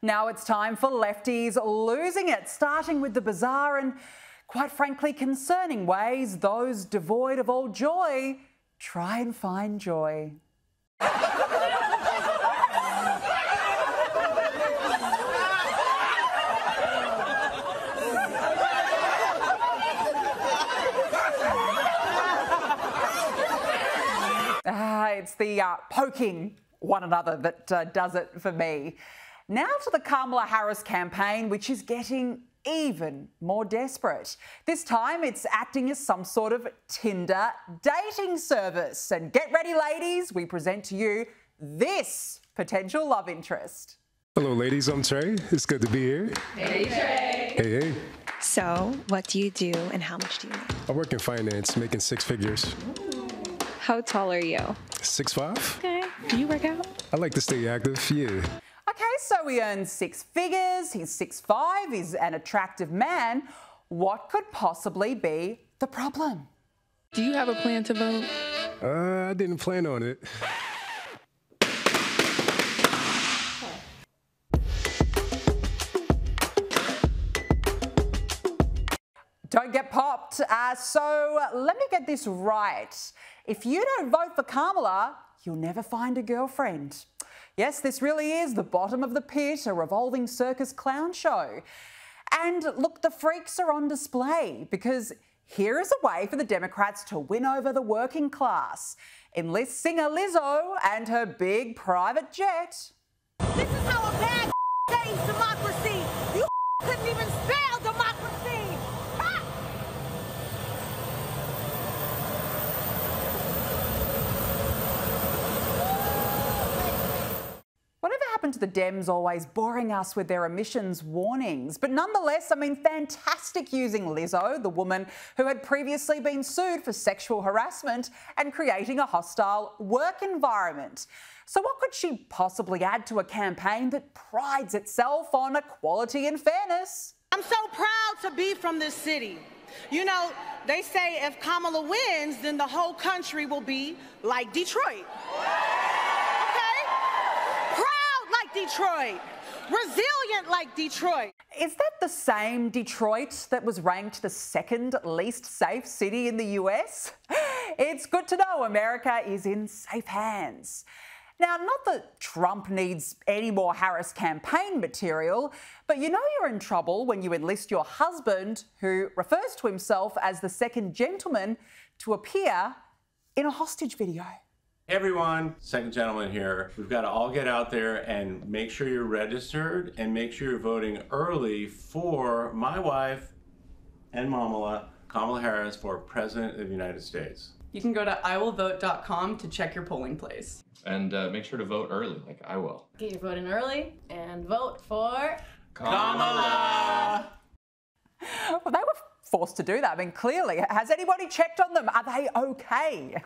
Now it's time for lefties losing it, starting with the bizarre and, quite frankly, concerning ways those devoid of all joy try and find joy. It's the poking one another that does it for me. Now to the Kamala Harris campaign, which is getting even more desperate. This time it's acting as some sort of Tinder dating service. And get ready, ladies, we present to you this potential love interest. Hello, ladies, I'm Trey. It's good to be here. Hey, Trey. Hey, hey. So, what do you do and how much do you make? I work in finance, making six figures. How tall are you? 6'5". Okay. Do you work out? I like to stay active, yeah. Okay, so he earns six figures, he's 6'5", he's an attractive man. What could possibly be the problem? Do you have a plan to vote? I didn't plan on it. Don't get popped. So let me get this right. If you don't vote for Kamala, you'll never find a girlfriend. Yes, this really is the bottom of the pit, a revolving circus clown show. And look, the freaks are on display because here is a way for the Democrats to win over the working class. Enlist singer Lizzo and her big private jet. This is how a bad saves democracy. You couldn't even spell democracy. Ha! Whatever happened to the Dems always boring us with their emissions warnings? But nonetheless, I mean, fantastic using Lizzo, the woman who had previously been sued for sexual harassment and creating a hostile work environment. So what could she possibly add to a campaign that prides itself on equality and fairness? I'm so proud to be from this city. You know, they say if Kamala wins, then the whole country will be like Detroit. Detroit. Resilient like Detroit. Is that the same Detroit that was ranked the second least safe city in the US? It's good to know America is in safe hands. Now, not that Trump needs any more Harris campaign material, but you know you're in trouble when you enlist your husband, who refers to himself as the second gentleman, to appear in a hostage video. Hey everyone, second gentleman here. We've got to all get out there and make sure you're registered and make sure you're voting early for my wife and Kamala Harris, for President of the United States. You can go to iwillvote.com to check your polling place. And make sure to vote early, like I will. Get your vote in early and vote for Kamala! Well, they were forced to do that. I mean, clearly. Has anybody checked on them? Are they okay?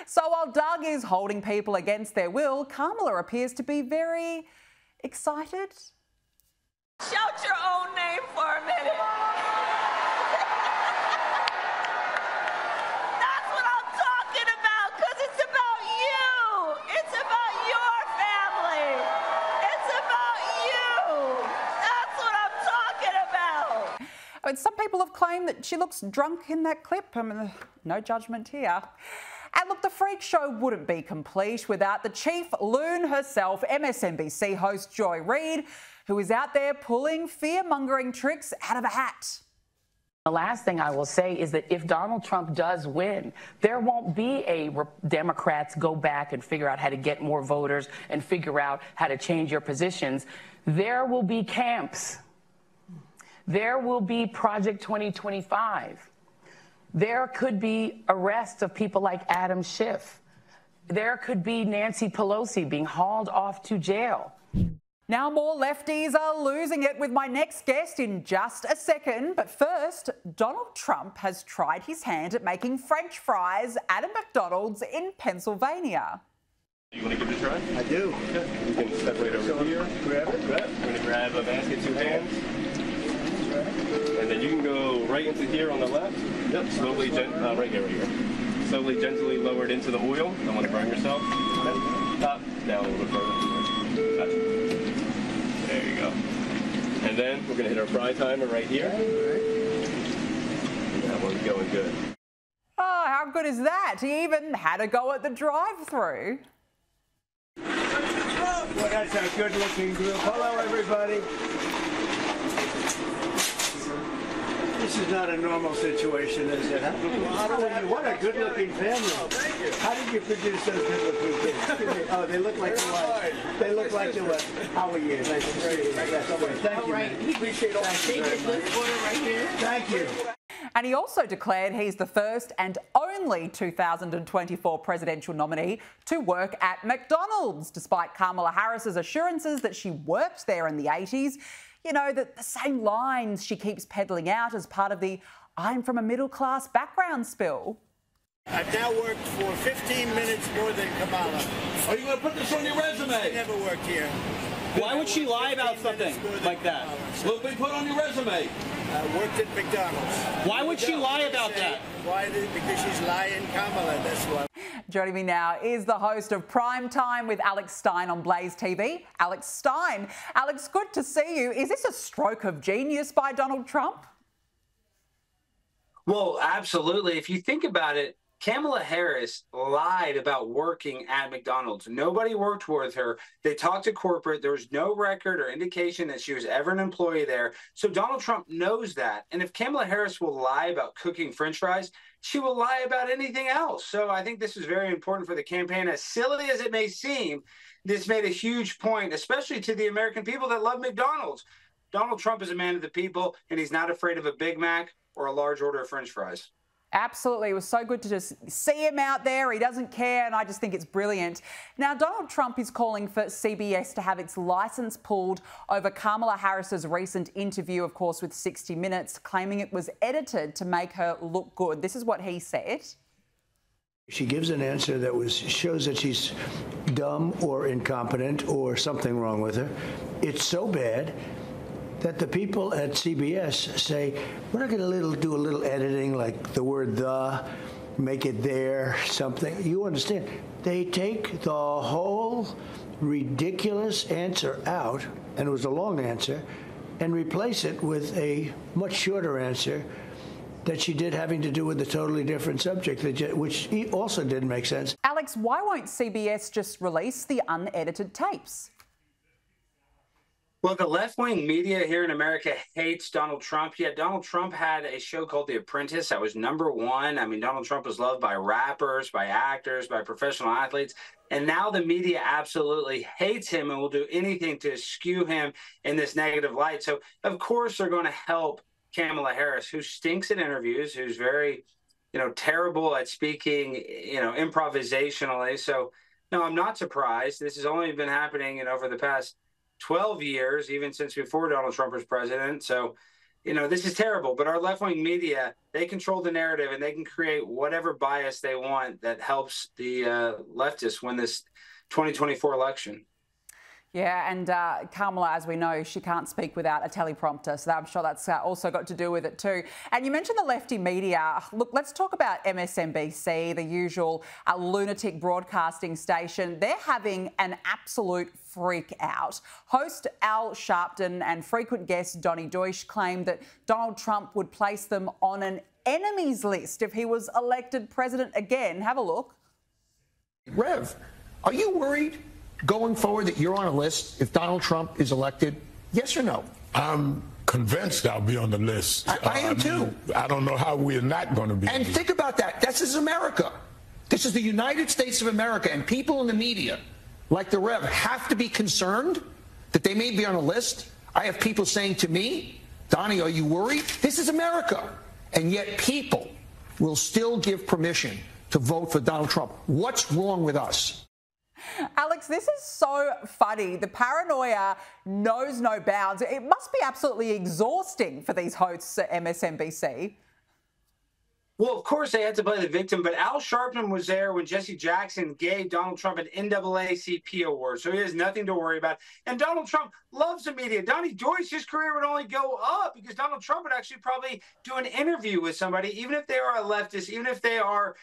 So while Doug is holding people against their will, Kamala appears to be very excited. Shout your own name for a minute. That's what I'm talking about, because it's about you. It's about your family. It's about you. That's what I'm talking about. I mean, some people have claimed that she looks drunk in that clip. I mean, no judgment here. And look, the freak show wouldn't be complete without the chief loon herself, MSNBC host Joy Reid, who is out there pulling fear-mongering tricks out of a hat. The last thing I will say is that if Donald Trump does win, there won't be Democrats go back and figure out how to get more voters and figure out how to change your positions. There will be camps. There will be Project 2025. There could be arrests of people like Adam Schiff. There could be Nancy Pelosi being hauled off to jail. Now more lefties are losing it with my next guest in just a second. But first, Donald Trump has tried his hand at making French fries at a McDonald's in Pennsylvania. You want to give it a try? I do. Okay. You can step right over here. Grab it. I'm going to grab a basket, 2 hands. And then you can go right into here on the left. Yep, slowly, right here. Slowly, gently lower it into the oil. Don't want to burn yourself. Up, down a little bit further. Gotcha. There you go. And then we're going to hit our fry timer right here. And that one's going good. Oh, how good is that? He even had a go at the drive-through. Well, that's a good-looking group. Hello, everybody. This is not a normal situation, is it? What a good-looking family. How did you produce those good-looking kids? Oh, they look like the wife. They look like the wife. How are you? Nice to see you. Thank you. Right. Appreciate all that. Thank you. And he also declared he's the first and only 2024 presidential nominee to work at McDonald's, despite Kamala Harris's assurances that she worked there in the 80s. You know, the same lines she keeps peddling out as part of the I'm from a middle-class background spill. I've now worked for 15 minutes more than Kamala. Are you going to put this on your resume? I never worked here. Why would she lie about something like that? Look, we put on your resume. Worked at McDonald's. Why would she lie about that? Why? Because she's lying, Kamala, that's why. Joining me now is the host of Prime Time with Alex Stein on Blaze TV, Alex Stein. Alex, good to see you. Is this a stroke of genius by Donald Trump? Well, absolutely. If you think about it, Kamala Harris lied about working at McDonald's. Nobody worked with her. They talked to corporate. There was no record or indication that she was ever an employee there. So Donald Trump knows that. And if Kamala Harris will lie about cooking French fries, she will lie about anything else. So I think this is very important for the campaign. As silly as it may seem, this made a huge point, especially to the American people that love McDonald's. Donald Trump is a man of the people, and he's not afraid of a Big Mac or a large order of French fries. Absolutely. It was so good to just see him out there. He doesn't care, and I just think it's brilliant. Now, Donald Trump is calling for CBS to have its licence pulled over Kamala Harris's recent interview, of course, with 60 Minutes, claiming it was edited to make her look good. This is what he said. She gives an answer that shows that she's dumb or incompetent or something wrong with her. It's so bad that the people at CBS say, we're not going to do a little editing, like the word the, make it there, something. You understand? They take the whole ridiculous answer out, and it was a long answer, and replace it with a much shorter answer that she did having to do with a totally different subject, which also didn't make sense. Alex, why won't CBS just release the unedited tapes? Well, the left-wing media here in America hates Donald Trump. Yet Donald Trump had a show called The Apprentice that was #1. I mean, Donald Trump was loved by rappers, by actors, by professional athletes. And now the media absolutely hates him and will do anything to skew him in this negative light. So, of course, they're going to help Kamala Harris, who stinks at interviews, who's very, terrible at speaking, improvisationally. So, no, I'm not surprised. This has only been happening over the past 12 years, even since before Donald Trump was president. So, this is terrible. But our left-wing media, they control the narrative and they can create whatever bias they want that helps the leftists win this 2024 election. Yeah, and Kamala, as we know, she can't speak without a teleprompter, so I'm sure that's also got to do with it too. And you mentioned the lefty media. Look, let's talk about MSNBC, the usual lunatic broadcasting station. They're having an absolute freak out. Host Al Sharpton and frequent guest Donnie Deutsch claimed that Donald Trump would place them on an enemies list if he was elected president again. Have a look. Rev, are you worried going forward that you're on a list if Donald Trump is elected? Yes or no? I'm convinced I'll be on the list. I am too. I don't know how we're not going to be. And think about that. This is America. This is the United States of America, and people in the media, like the Rev, have to be concerned that they may be on a list. I have people saying to me, Donnie, are you worried? This is America. And yet people will still give permission to vote for Donald Trump. What's wrong with us? Alex, this is so funny. The paranoia knows no bounds. It must be absolutely exhausting for these hosts at MSNBC. Well, of course, they had to play the victim, but Al Sharpton was there when Jesse Jackson gave Donald Trump an NAACP award, so he has nothing to worry about. And Donald Trump loves the media. Donnie Deutsch, his career would only go up because Donald Trump would actually probably do an interview with somebody, even if they are a leftist, even if they are,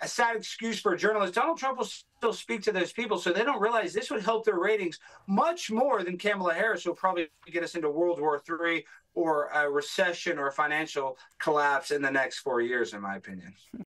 a sad excuse for a journalist. Donald Trump will still speak to those people, so they don't realize this would help their ratings much more than Kamala Harris, who will probably get us into World War III or a recession or a financial collapse in the next 4 years, in my opinion.